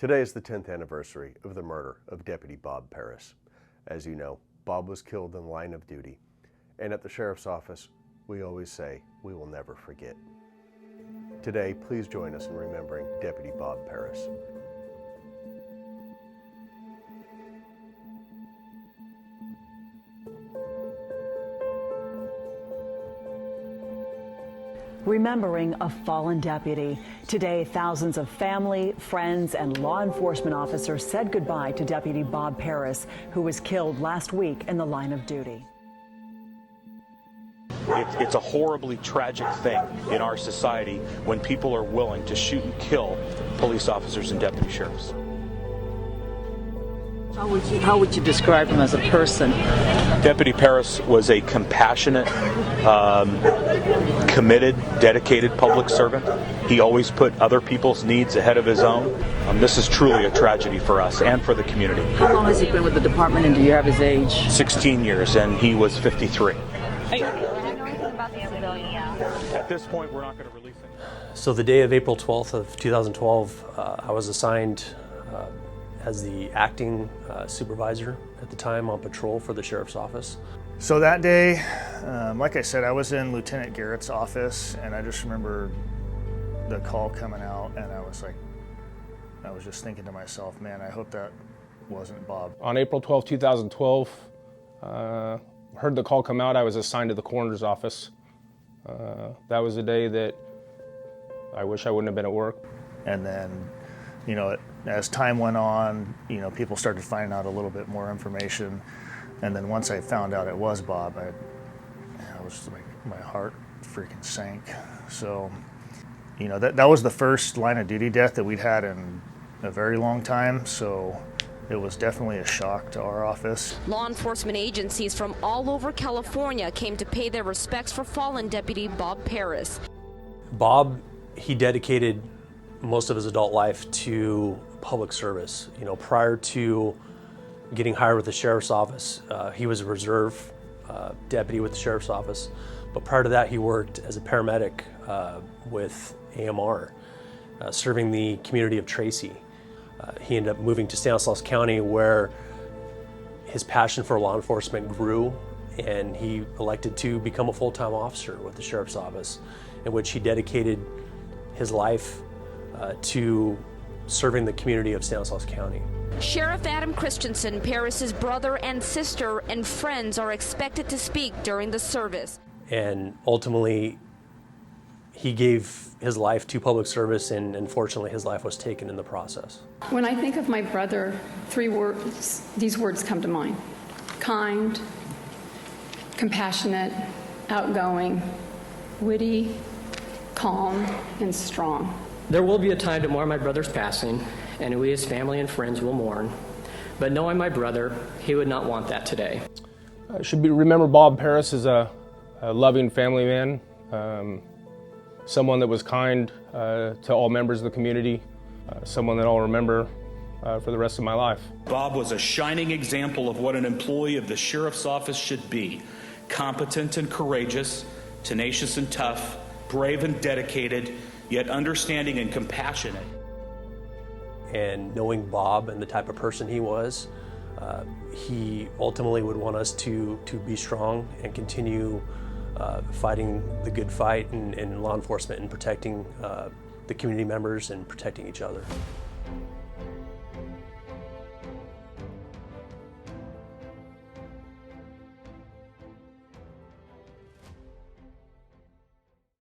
Today is the 10th anniversary of the murder of Deputy Bob Paris. As you know, Bob was killed in the line of duty, and at the Sheriff's Office, we always say, we will never forget. Today, please join us in remembering Deputy Bob Paris. Remembering a fallen deputy. Today, thousands of family, friends, and law enforcement officers said goodbye to Deputy Bob Paris, who was killed last week in the line of duty. It's a horribly tragic thing in our society when people are willing to shoot and kill police officers and deputy sheriffs. How would you describe him as a person? Deputy Paris was a compassionate, committed, dedicated public servant. He always put other people's needs ahead of his own. This is truly a tragedy for us and for the community. How long has he been with the department, and do you have his age? 16 years, and he was 53. At this point, we're not going to release him. So the day of April 12th of 2012, I was assigned as the acting supervisor at the time on patrol for the Sheriff's Office. So that day, like I said, I was in Lieutenant Garrett's office, and I just remember the call coming out, and I was just thinking to myself, man, I hope that wasn't Bob. On April 12, 2012, heard the call come out. I was assigned to the coroner's office. That was a day that I wish I wouldn't have been at work. And then, you know, as time went on, you know, people started finding out a little bit more information. And then once I found out it was Bob, I was like, my heart freaking sank. So, you know, that was the first line of duty death that we'd had in a very long time. So it was definitely a shock to our office. Law enforcement agencies from all over California came to pay their respects for fallen Deputy Bob Paris. Bob, he dedicated most of his adult life to public service. You know, prior to getting hired with the Sheriff's Office, he was a reserve deputy with the Sheriff's Office. But prior to that, he worked as a paramedic with AMR, serving the community of Tracy. He ended up moving to Stanislaus County, where his passion for law enforcement grew, and he elected to become a full-time officer with the Sheriff's Office, in which he dedicated his life to serving the community of Stanislaus County. Sheriff Adam Christensen, Paris's brother and sister and friends are expected to speak during the service. And ultimately, he gave his life to public service, and unfortunately his life was taken in the process. When I think of my brother, these words come to mind: kind, compassionate, outgoing, witty, calm, and strong. There will be a time to mourn my brother's passing, and we as family and friends will mourn. But knowing my brother, he would not want that today. Remember Bob Paris as a loving family man, someone that was kind to all members of the community, someone that I'll remember for the rest of my life. Bob was a shining example of what an employee of the Sheriff's Office should be: competent and courageous, tenacious and tough, brave and dedicated, yet understanding and compassionate. And knowing Bob and the type of person he was, he ultimately would want us to be strong and continue fighting the good fight in law enforcement and protecting the community members and protecting each other.